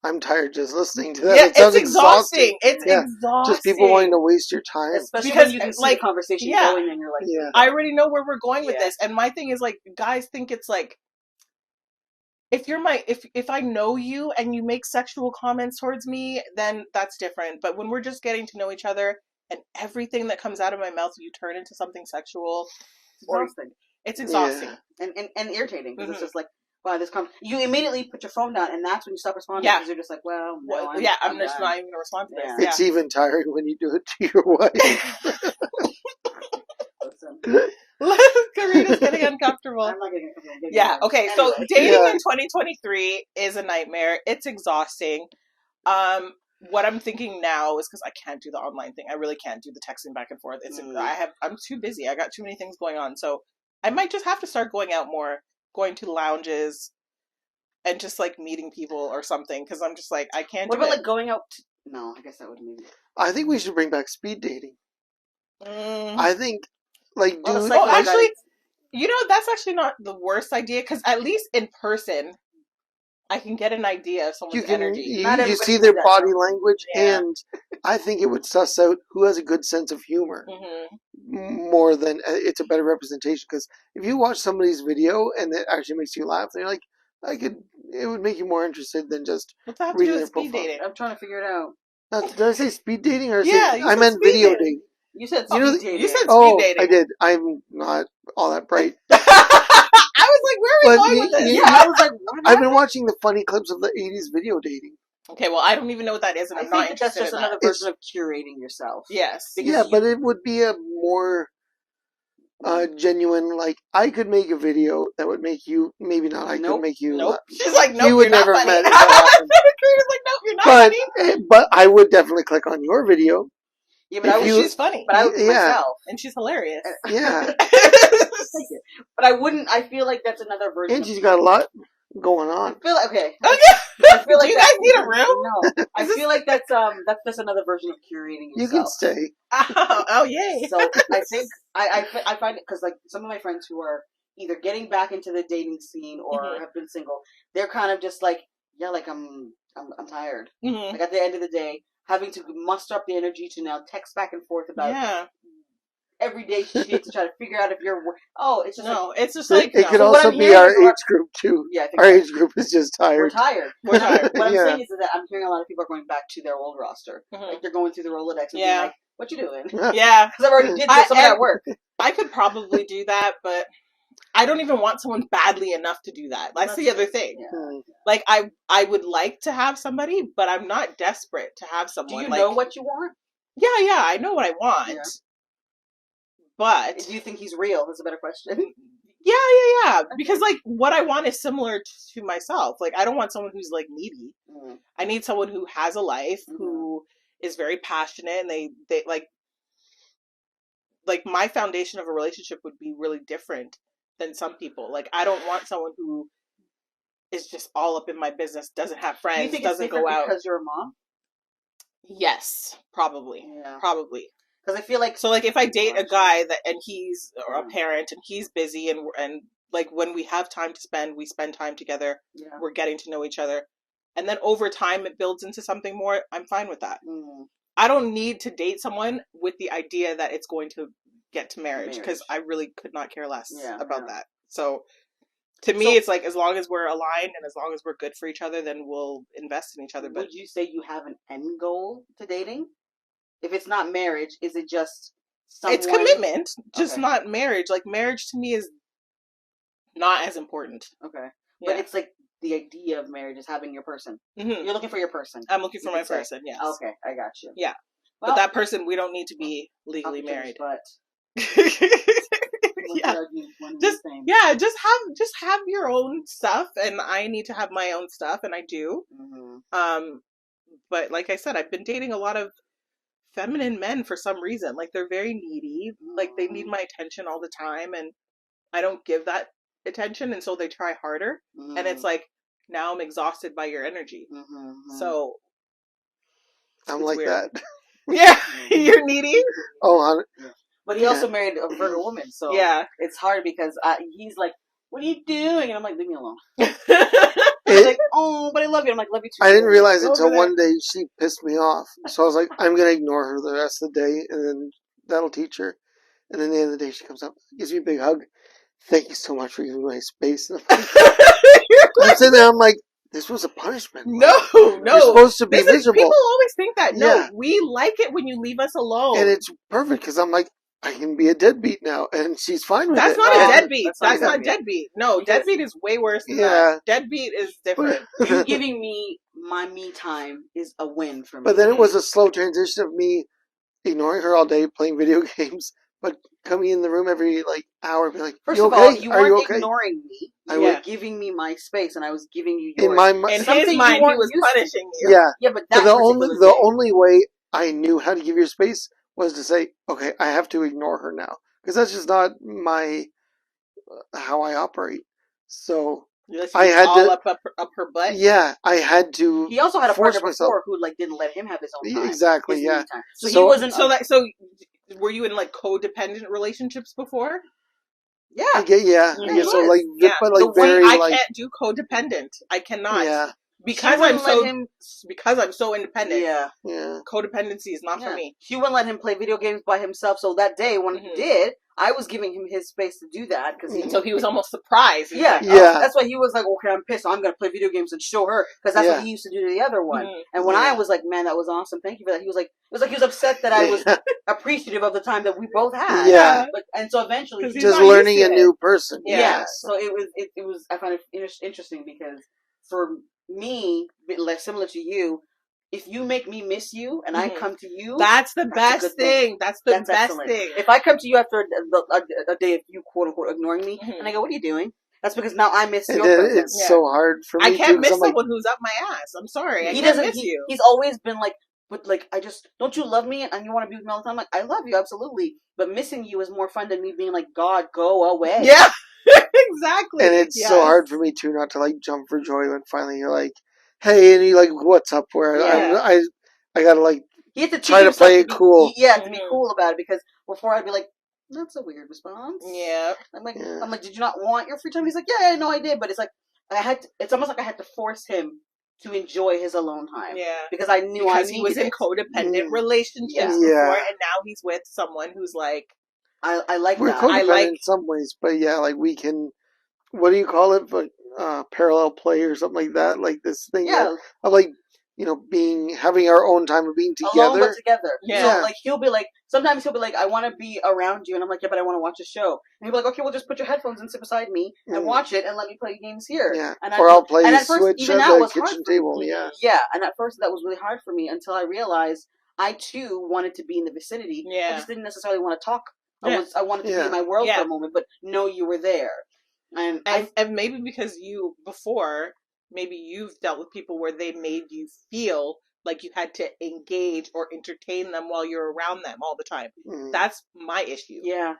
I'm tired just listening to that. Yeah, it's exhausting. It's exhausting. Just people wanting to waste your time. Especially when you can see the conversation going and you're like, I already know where we're going with this. And my thing is, like, guys think it's like, if I know you and you make sexual comments towards me, then that's different. But when we're just getting to know each other and everything that comes out of my mouth, you turn into something sexual, it's exhausting. And irritating. Because it's just like, wow, you immediately put your phone down, and that's when you stop responding. Because you're just like, well, no, I'm just not even going to respond to this. Yeah. It's even tiring when you do it to your wife. Karita's getting uncomfortable. I'm not getting uncomfortable. Okay, so dating in 2023 is a nightmare. It's exhausting. What I'm thinking now is, because I can't do the online thing. I really can't do the texting back and forth. I'm too busy. I got too many things going on. So I might just have to start going out more, going to lounges, and just, like, meeting people or something. Because I'm just like, I can't. What about like going out? No, I guess that would maybe. I think we should bring back speed dating. I think, like, actually, that's actually not the worst idea, because at least in person, I can get an idea of someone's energy. You see their body language, and I think it would suss out who has a good sense of humor more than it's a better representation. Because if you watch somebody's video and it actually makes you laugh, then you're like, it would make you more interested than just reading their profile. Dating? I'm trying to figure it out. Did I say speed dating or I meant video dating? You said speed dating. You said speed dating. I did. I'm not all that bright. I was like, where are we going with this? I was like, I've been watching the funny clips of the 80s video dating. Okay, well, I don't even know what that is, and I'm not interested. That's just another version of curating yourself. Yes. But it would be a more genuine, like, I could make a video that would make you, maybe not, I could make you. Nope. She's like, nope, you would never not funny. met Karita's like, nope, you're not funny. But I would definitely click on your video. Yeah, but she's funny. But I would myself. And she's hilarious. Yeah. But I wouldn't, I feel like that's another version. And she's got a lot going on. I feel like, okay. I feel like do you guys need a room? No. I feel like that's just another version of curating yourself. You can stay. Oh yay. So I think, I find it, because like some of my friends who are either getting back into the dating scene or have been single, they're kind of just like, like I'm tired. Like at the end of the day, having to muster up the energy to now text back and forth about everyday shit to try to figure out if you're. It's just it's just like it could also be our age group too. Yeah, I think our age group is just tired. We're tired. What I'm saying is that I'm hearing a lot of people are going back to their old roster. Like they're going through the Rolodex and being like, "What you doing?" Yeah, because I've already did some of that work. I could probably do that, but I don't even want someone badly enough to do that. That's the other thing. Yeah. Like I would like to have somebody, but I'm not desperate to have someone. Do you know what you want? Yeah, I know what I want. Yeah. But do you think he's real? That's a better question. Yeah. Because like what I want is similar to myself. Like I don't want someone who's like needy. I need someone who has a life, who is very passionate, and they like my foundation of a relationship would be really different than some people. Like I don't want someone who is just all up in my business, doesn't have friends, do you think doesn't go out. Because you're a mom? Yes, probably. Yeah. Probably. Because I feel like so, like if I date a guy and he's a parent and he's busy and like when we have time to spend, we spend time together. Yeah. We're getting to know each other, and then over time it builds into something more. I'm fine with that. I don't need to date someone with the idea that it's going to get to marriage, because I really could not care less about that. So to me, it's like as long as we're aligned and as long as we're good for each other, then we'll invest in each other. But would you say you have an end goal to dating? If it's not marriage, is it just someone? It's commitment, just not marriage. Like marriage to me is not as important. Okay. Yeah. But it's like the idea of marriage is having your person. Mm-hmm. You're looking for your person. I'm looking for my person, yes. Okay, I got you. Yeah. Well, but that person, we don't need to be legally married. But yeah. Just have your own stuff, and I need to have my own stuff, and I do. Mm-hmm. But like I said, I've been dating a lot of feminine men for some reason. Like, they're very needy. Like, they need my attention all the time, and I don't give that attention, and so they try harder. Mm-hmm. And it's like, now I'm exhausted by your energy. Mm-hmm. So I'm like weird. That. Yeah, you're needy. Oh, but he also married a Virgo woman, so yeah, it's hard because he's like, "What are you doing?" And I'm like, "Leave me alone." He's like, "Oh, but I love you." I'm like, "Love you too." I didn't realize until one day she pissed me off, so I was like, "I'm gonna ignore her the rest of the day, and then that'll teach her." And then at the end of the day, she comes up, gives me a big hug. Thank you so much for giving me my space. And I'm sitting there, I'm like, this was a punishment. No. You're supposed to be miserable. People always think that. No, we like it when you leave us alone. And it's perfect because I'm like, I can be a deadbeat now, and she's fine with That's it. Not a deadbeat. That's not deadbeat. No, deadbeat is way worse than that. Deadbeat is different. You giving me my me time is a win for me. But then it was a slow transition of me ignoring her all day, playing video games, but coming in the room every hour and be like, First of all, you weren't ignoring me. You were giving me my space, and I was giving you yours. In his mind, he was punishing you. Yeah, but the only way I knew how to give you space was to say, okay, I have to ignore her now. Because that's just not how I operate. So I had to up her butt. Yeah, I had to. He also had a partner before who didn't let him have his own time. Exactly. Yeah. So he wasn't. So were you in codependent relationships before? Yeah. I get. Yeah. Mm-hmm. I guess so. But very. I can't do codependent. I cannot. Yeah. Because I'm so independent. Yeah. Codependency is not for me. She wouldn't let him play video games by himself. So that day when he did, I was giving him his space to do that so he was almost surprised. Yeah. That's why he was like, okay, I'm pissed. I'm gonna play video games and show her because that's what he used to do to the other one. Mm-hmm. And when I was like, man, that was awesome. Thank you for that. He was like, it was like he was upset that I was appreciative of the time that we both had. Yeah. And so eventually, just learning a new person. Yeah. So it was. I find it interesting because for me, like similar to you, if you make me miss you and I come to you, that's the best thing. That's the best excellent. thing. If I come to you after a day of you quote unquote ignoring me, and I go, "What are you doing?" That's because now I miss your presence. It's so hard for me. I can't miss someone who's up my ass. I'm sorry. I can't miss you. He's always been like, but don't you love me and you want to be with me all the time? I'm like, I love you absolutely, but missing you is more fun than me being like, God, go away. Yeah. Exactly. And it's so hard for me too not to jump for joy when finally you're like, hey, and you're like, what's up? Where I gotta you have to try to play it cool. To be cool about it because before I'd be like, that's a weird response. Yeah. I'm like, did you not want your free time? He's like, yeah, no, I did, but it's like it's almost like I had to force him to enjoy his alone time. Yeah. Because I knew he was in codependent relationships before, and now he's with someone who's like. I like We're that. codependent in some ways, but we can. What do you call it? But parallel play or something like that. Like this thing. Yeah. Of having our own time of being together. Alone but together. Yeah. So sometimes he'll be like, I want to be around you, and I'm like, yeah, but I want to watch a show. And he'll be like, okay, well, just put your headphones and sit beside me and watch it, and let me play games here. Yeah. I'll play Switch at the kitchen table. Yeah. Yeah. And at first that was really hard for me until I realized I too wanted to be in the vicinity. Yeah. I just didn't necessarily want to talk. I wanted to be in my world for a moment, but know you were there. And maybe because maybe you've dealt with people where they made you feel like you had to engage or entertain them while you're around them all the time. Mm. That's my issue. Yeah.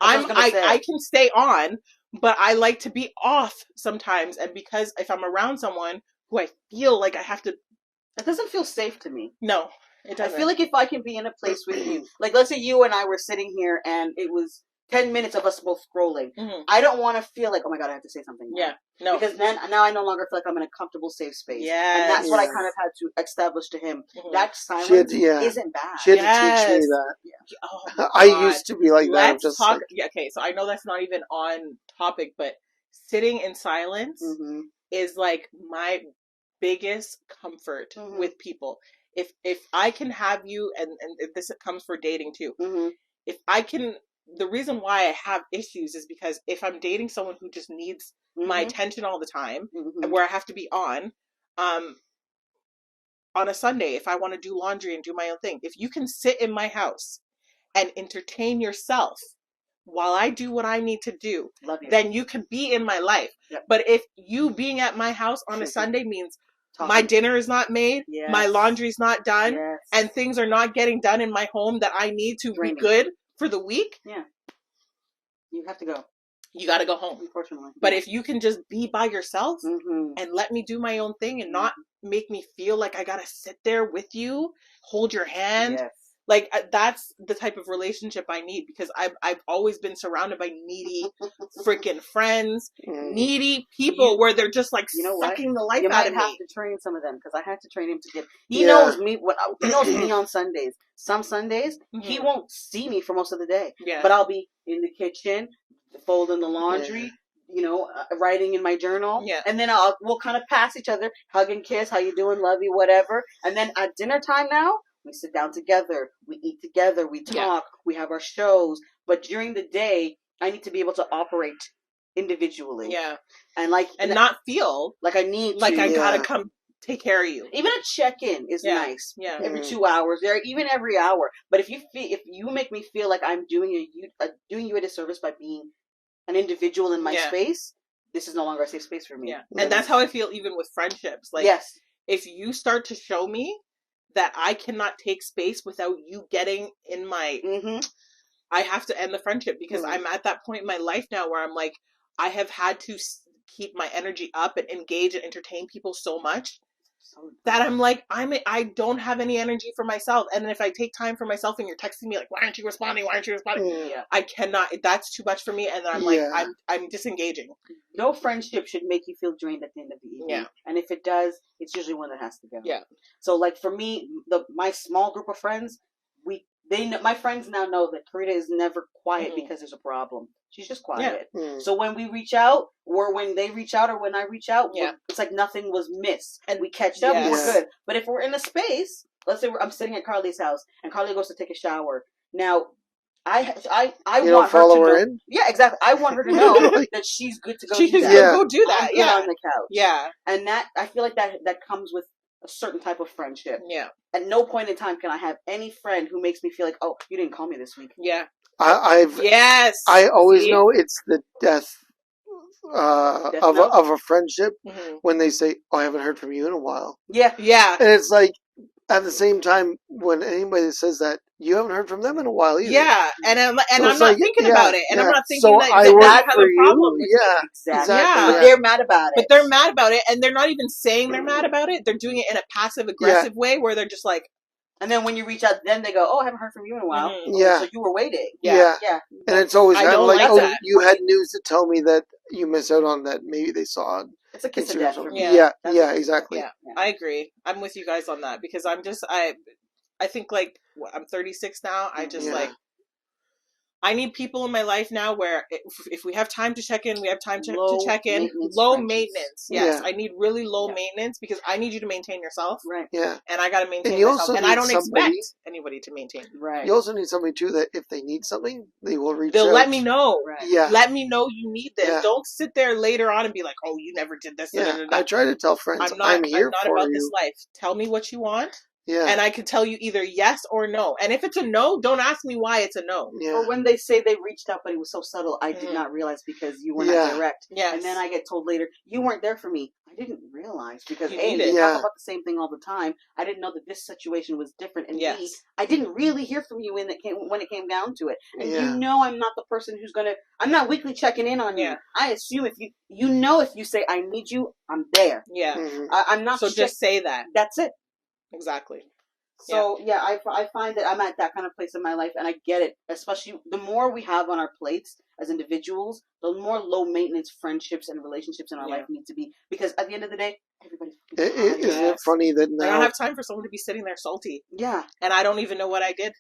I can stay on, but I like to be off sometimes. And because if I'm around someone who I feel like I have to... That doesn't feel safe to me. No, it doesn't. I feel like if I can be in a place with you, like let's say you and I were sitting here and it was 10 minutes of us both scrolling. Mm-hmm. I don't want to feel like, oh my God, I have to say something now. Yeah. No. Because now I no longer feel like I'm in a comfortable, safe space. Yeah. And that's what I kind of had to establish to him. Mm-hmm. That silence isn't bad. She had to teach me that. Yeah. Oh, I used to be like that. Let's talk. Okay, so I know that's not even on topic, but sitting in silence is like my biggest comfort with people. If I can have you, and this comes for dating too, if I can the reason why I have issues is because if I'm dating someone who just needs my attention all the time, and where I have to be on a Sunday, if I want to do laundry and do my own thing, if you can sit in my house and entertain yourself while I do what I need to do, then you can be in my life. Yep. But if you being at my house on a Sunday means my dinner is not made, my laundry's not done, and things are not getting done in my home that I need to be good for the week, you have to go. You got to go home. Unfortunately. But if you can just be by yourself and let me do my own thing and not make me feel like I got to sit there with you, hold your hand. Yes. Like, that's the type of relationship I need, because I've always been surrounded by needy freaking friends, needy people where they're just like sucking the life out of me. You might have to train some of them, because I had to train him to get. He knows me. He knows me on Sundays. Some Sundays he won't see me for most of the day. Yeah. But I'll be in the kitchen, folding the laundry. Writing in my journal. Yeah. And then we'll kind of pass each other, hug and kiss. How you doing? Love you. Whatever. And then at dinner time now, we sit down together, we eat together, we talk, we have our shows. But during the day, I need to be able to operate individually. Yeah. And not feel like I need like to. I gotta come take care of you. Even a check-in is nice. Yeah. Every 2 hours, even every hour. But if you make me feel like I'm doing you a disservice by being an individual in my space, this is no longer a safe space for me. Yeah. And that's how I feel even with friendships. Like, if you start to show me that I cannot take space without you getting in my, I have to end the friendship, because I'm at that point in my life now where I'm like, I have had to keep my energy up and engage and entertain people so much that I'm like, I don't have any energy for myself. And then if I take time for myself and you're texting me like, why aren't you responding? Yeah. I cannot, that's too much for me. And then I'm like, I'm disengaging. No friendship should make you feel drained at the end of the evening. Yeah. And if it does, it's usually one that has to go. Yeah. So like for me, my small group of friends, my friends now know that Karita is never quiet because there's a problem. She's just quiet. Yeah. So when we reach out, or when they reach out, or when I reach out, it's like nothing was missed, and we catch up. And we're good. But if we're in a space, let's say I'm sitting at Carly's house, and Carly goes to take a shower. Now, I want her to know. In? Yeah, exactly. I want her to know that she's good to go. She can go do that. I'm good on the couch. Yeah, and that I feel like that comes with a certain type of friendship. Yeah. At no point in time can I have any friend who makes me feel like, oh, you didn't call me this week. Yeah. I always know it's the death of a friendship when they say, oh, I haven't heard from you in a while. Yeah. Yeah. And it's like, at the same time, when anybody says that, you haven't heard from them in a while either. Yeah, and I'm not thinking about it, and I'm not thinking that I have a problem with it. Exactly. Yeah. But they're mad about it. And they're not even saying they're mad about it. They're doing it in a passive-aggressive way where they're just like... And then when you reach out, then they go, oh, I haven't heard from you in a while. Yeah. So you were waiting. Yeah. And it's always kind of like, oh, you had news to tell me that you missed out on that. Maybe they saw it. It's a kiss of death for me. Yeah, exactly. Yeah, I agree. I'm with you guys on that, because I think, like, I'm 36 now. I just, like, I need people in my life now where if we have time to check in, we have time to check in. Low maintenance. Yes. I need really low maintenance, because I need you to maintain yourself. Right. Yeah. And I got to maintain myself. And I don't expect anybody to maintain. Right. You also need somebody, too, that if they need something, they will reach out. They'll let me know. Right. Yeah. Let me know you need this. Yeah. Don't sit there later on and be like, oh, you never did this. Yeah. I try to tell friends, I'm here for you. I'm not about this life. Tell me what you want. Yeah. And I could tell you either yes or no. And if it's a no, don't ask me why it's a no. Yeah. Or when they say they reached out, but it was so subtle, I did not realize because you were not direct. Yes. And then I get told later, you weren't there for me. I didn't realize because A, they talk about the same thing all the time. I didn't know that this situation was different. And B, I didn't really hear from you when it came down to it. And you know I'm not the person who's going to, I'm not weekly checking in on you. I assume if you say I need you, I'm there. Yeah. I'm not. So just say that. That's it. Exactly. So I find that I'm at that kind of place in my life, and I get it. Especially the more we have on our plates as individuals, the more low maintenance friendships and relationships in our life need to be. Because at the end of the day, everybody's. Isn't it funny that now I don't have time for someone to be sitting there salty? Yeah, and I don't even know what I did.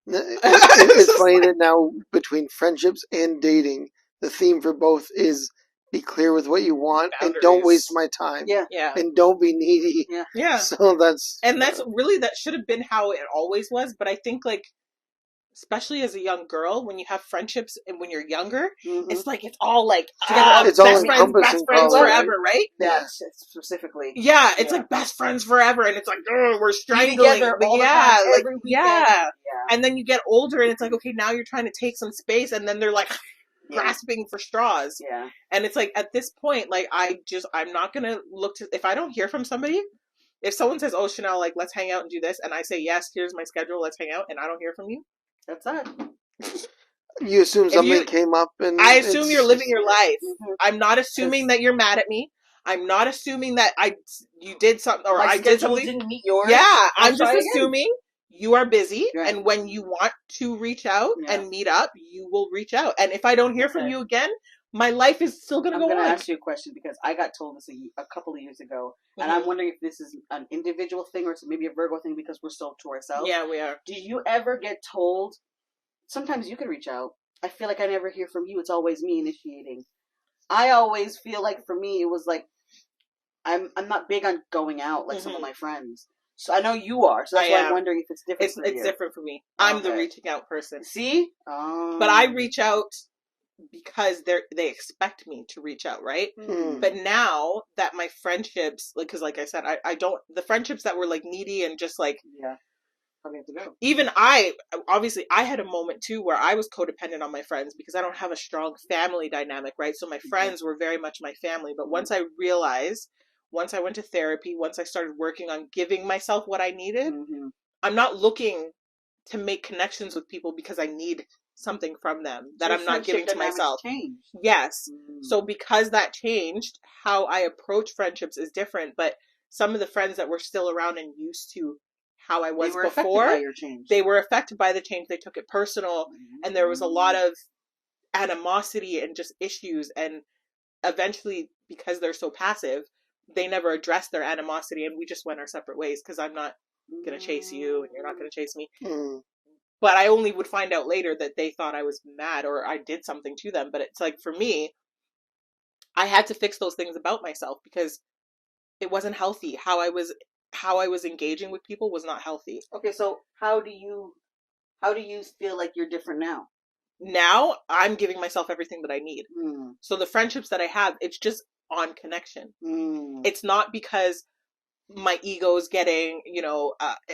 It's funny that now between friendships and dating, the theme for both is. Be clear with what you want and don't waste my time. Yeah. Yeah. And don't be needy. Yeah. Yeah. So that should have been how it always was. But I think like especially as a young girl, when you have friendships and when you're younger, Mm-hmm. it's like, it's all like, It's all best encompassing friends probably. forever, right? That's specifically. Yeah, it's like best friends forever, and it's like, we're strangling. Together all the time, every weekend. Yeah. And then you get older, and it's like, okay, now you're trying to take some space, and then they're like grasping for straws. Yeah. And it's like, at this point, like, I'm not gonna look to, if I don't hear from somebody, if someone says, oh, Chanel, like, let's hang out and do this, and I say, yes, here's my schedule, let's hang out, and I don't hear from you. That's it. You assume something came up, and I assume you're living your life. Mm-hmm. I'm not assuming that you're mad at me. I'm not assuming that you did something, or I did something. Didn't meet yours. Yeah, I'm just assuming you are busy, right. and when you want to reach out and meet up, you will reach out. And if I don't hear from you again, my life is still going to go on. I'm going to ask you a question because I got told this a couple of years ago, and I'm wondering if this is an individual thing or it's maybe a Virgo thing because we're so to ourselves. Yeah, we are. Do you ever get told, sometimes you can reach out, I feel like I never hear from you, it's always me initiating. I always feel like for me, it was like, I'm not big on going out like some of my friends. So I know you are, so that's why I'm wondering if it's different for you. It's different for me. I'm the reaching out person. See? But I reach out because they expect me to reach out, right? Mm. But now that my friendships, like, because like I said, I don't, the friendships that were like needy and just like, probably have to go. Even obviously I had a moment too where I was codependent on my friends because I don't have a strong family dynamic, right? So my friends were very much my family. But once I realized, once I went to therapy, once I started working on giving myself what I needed, I'm not looking to make connections with people because I need something from them that I'm not giving to myself. Changed. Yes. So because that changed, how I approach friendships is different. But some of the friends that were still around and used to how I was before, they were affected by the change. They took it personal, and there was a lot of animosity and just issues. And eventually, because they're so passive, they never addressed their animosity, and we just went our separate ways because I'm not going to chase you, and you're not going to chase me. But I only would find out later that they thought I was mad or I did something to them. But it's like, for me, I had to fix those things about myself because it wasn't healthy. How I was engaging with people was not healthy. Okay, so how do you feel like you're different now? Now I'm giving myself everything that I need. So the friendships that I have, it's just on connection. It's not because my ego's getting,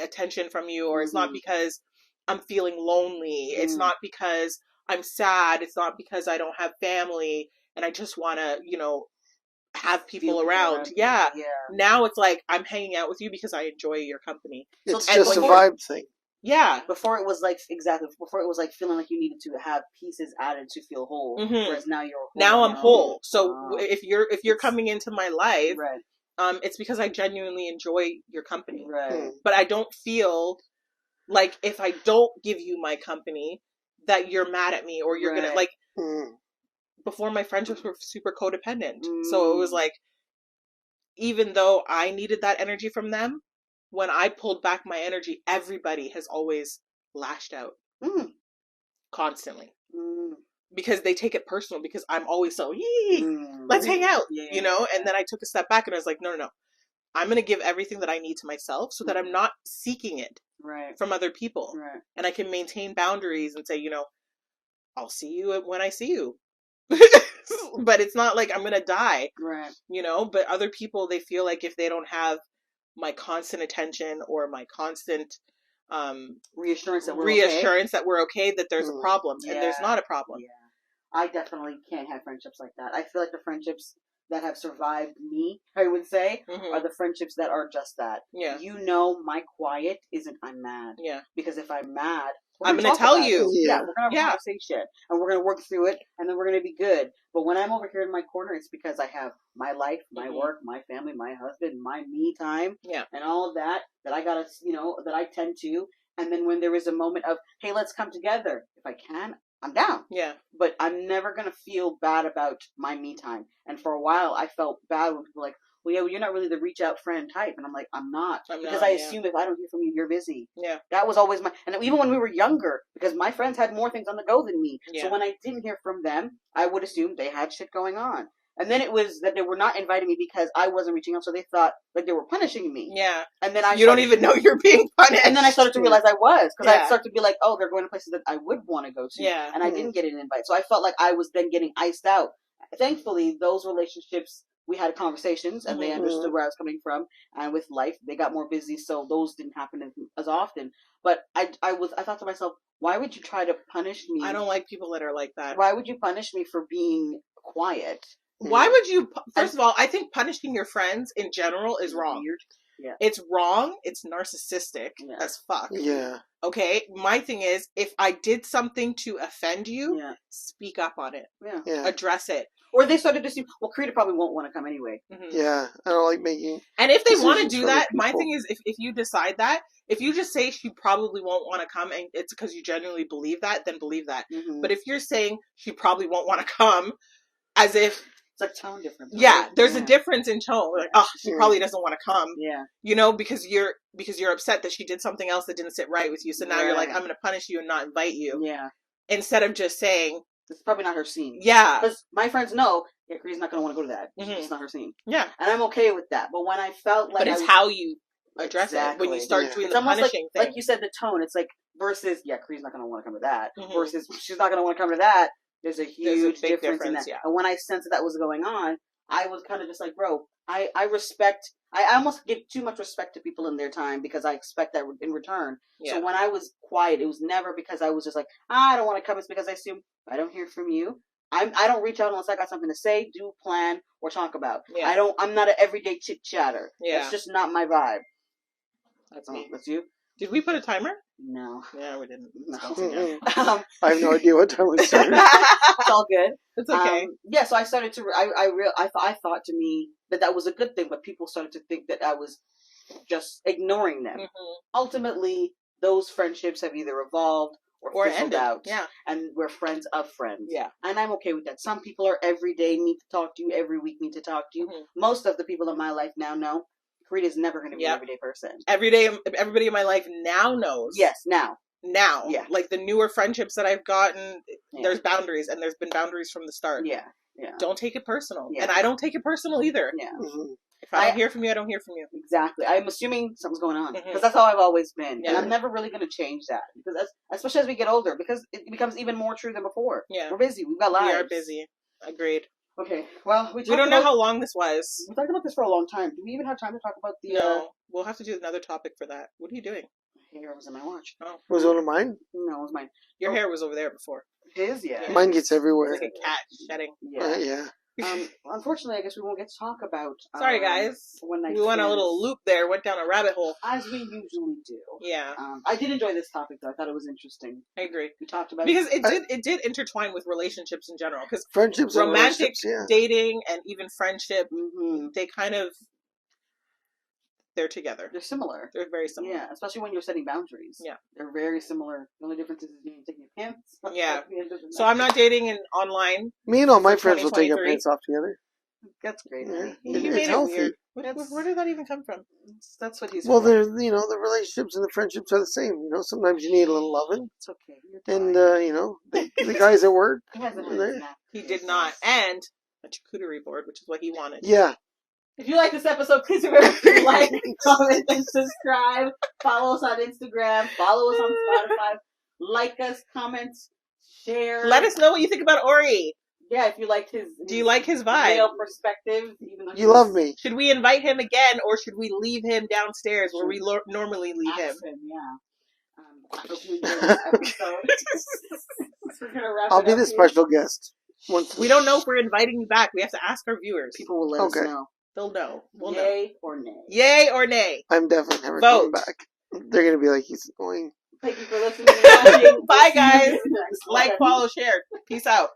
attention from you, or it's not because I'm feeling lonely. It's not because I'm sad. It's not because I don't have family and I just want to, have people around. Yeah. Now it's like I'm hanging out with you because I enjoy your company. It's just a vibe thing. Yeah. Before it was like feeling like you needed to have pieces added to feel whole. Whereas now you're whole. Now I'm whole. So if you're coming into my life, it's because I genuinely enjoy your company. Right. But I don't feel like if I don't give you my company that you're mad at me or you're gonna like. Before, my friendships were super codependent. So it was like, even though I needed that energy from them, when I pulled back my energy, everybody has always lashed out. Constantly. Because they take it personal because I'm always so, let's hang out, And then I took a step back and I was like, no. I'm going to give everything that I need to myself so that I'm not seeking it from other people. Right. And I can maintain boundaries and say, I'll see you when I see you. But it's not like I'm gonna die, but other people, they feel like if they don't have my constant attention or my constant reassurance that we're okay, that there's a problem. And there's not a problem. I definitely can't have friendships like that. I feel like the friendships that have survived me, I would say, are the friendships that are just that. My quiet isn't I'm mad. Because if I'm mad, I'm going to tell you. We're going to have a conversation, and we're going to work through it, and then we're going to be good. But when I'm over here in my corner, it's because I have my life, my work, my family, my husband, my me time, and all of that I got to, that I tend to. And then when there is a moment of, hey, let's come together, if I can, I'm down. But I'm never going to feel bad about my me time. And for a while, I felt bad when people were like, well, you're not really the reach out friend type. And I'm like, I'm not. Because I assume if I don't hear from you, you're busy. That was always and even when we were younger, because my friends had more things on the go than me. So when I didn't hear from them, I would assume they had shit going on. And then it was that they were not inviting me because I wasn't reaching out, so they thought like they were punishing me. Yeah. And then you don't even know you're being punished. And then I started to realize I was, because I started to be like, oh, they're going to places that I would want to go to. Yeah. And I didn't get an invite. So I felt like I was then getting iced out. Thankfully, those relationships, we had conversations and they understood where I was coming from. And with life, they got more busy, so those didn't happen as often. But I thought to myself, why would you try to punish me? I don't like people that are like that. Why would you punish me for being quiet? Why would you? First of all, I think punishing your friends in general is wrong. Weird. Yeah. It's wrong. It's narcissistic as fuck. Yeah. Okay? My thing is, if I did something to offend you, speak up on it. Yeah. Address it. Or they started to see, well, Karita probably won't want to come anyway. Yeah. I don't like making... And if they want to do that, my thing is, if you decide that, if you just say she probably won't want to come and it's because you genuinely believe that, then believe that. But if you're saying she probably won't want to come, as if... It's like tone difference. Right? Yeah, there's a difference in tone. Like, oh, she probably doesn't want to come. Yeah. You know, because you're upset that she did something else that didn't sit right with you. So now you're like, I'm going to punish you and not invite you. Yeah. Instead of just saying... It's probably not her scene. Yeah. Because my friends know, Karita's not going to want to go to that. It's not her scene. Yeah. And I'm okay with that. But when I felt like... But it's how you address it. When you start doing the punishing thing. Like you said, the tone. It's like, versus, Karita's not going to want to come to that. Versus, she's not going to want to come to that. There's a huge difference in that. Yeah. And when I sensed that was going on, I was kind of just like, bro, I respect... I almost give too much respect to people in their time because I expect that in return. Yeah. So when I was quiet, it was never because I was just like, I don't want to come. It's because I assume I don't hear from you. I don't reach out unless I got something to say, do, plan, or talk about. Yeah. I'm not an everyday chit chatter. Yeah. That's just not my vibe. That's me. That's you? Did we put a timer? No. Yeah, we didn't. No. I have no idea what time we started. It's all good. It's okay. So I started to, I thought to me that was a good thing, but people started to think that I was just ignoring them. Ultimately, those friendships have either evolved or fizzled out. Yeah. And we're friends of friends. Yeah. And I'm okay with that. Some people are every day need to talk to you, every week need to talk to you. Most of the people in my life now know Karita is never going to be an everyday person. Everybody in my life now knows. Yes, now. Yeah. Like the newer friendships that I've gotten, there's boundaries, and there's been boundaries from the start. Yeah. Yeah. Don't take it personal. Yeah. And I don't take it personal either. Yeah. If I don't hear from you, I don't hear from you. Exactly. I'm assuming something's going on. Because that's how I've always been. Yeah. And I'm never really going to change that. Because especially as we get older, because it becomes even more true than before. Yeah. We're busy. We've got lives. We are busy. Agreed. Okay, well, we don't know how long this was. We talked about this for a long time. Do we even have time to talk about the... No, we'll have to do another topic for that. What are you doing? Hair was in my watch. Oh. Was it one of mine? No, it was mine. Your hair was over there before. His, yeah. Mine gets everywhere. It's like a cat shedding. Yeah. Unfortunately, I guess we won't get to talk about... Sorry, guys. We went a little loop there, went down a rabbit hole. As we usually do. Yeah. I did enjoy this topic, though. I thought it was interesting. I agree. We talked about because it did intertwine with relationships in general. Because friendships, romantic dating, and even friendship, they kind of... They're together. They're similar. They're very similar. Yeah, especially when you're setting boundaries. Yeah. They're very similar. The only difference is you take your pants. Yeah. So I'm not dating online. Me and all my friends will take our pants off together. That's great. Yeah. It's healthy. Where did that even come from? That's what he's. Well, the relationships and the friendships are the same. You know, sometimes you need a little loving. It's okay. And the guys at work. He did not, and a charcuterie board, which is what he wanted. Yeah. If you like this episode, please remember to like, comment, and subscribe. Follow us on Instagram. Follow us on Spotify. Like us, comment, share. Let us know what you think about Aurey. Yeah, if you liked his... Do you like his vibe? Male perspective. You love me. Should we invite him again, or should we leave him downstairs where we normally leave him? Yeah. I hope you enjoyed this episode. We're gonna wrap I'll be the special guest. We don't know if we're inviting you back. We have to ask our viewers. People will let us know. They'll know. We'll know. Yay or nay. Yay or nay. I'm definitely never coming back. They're going to be like, he's annoying. Thank you for listening and watching. Bye, guys. Like, follow, share. Peace out.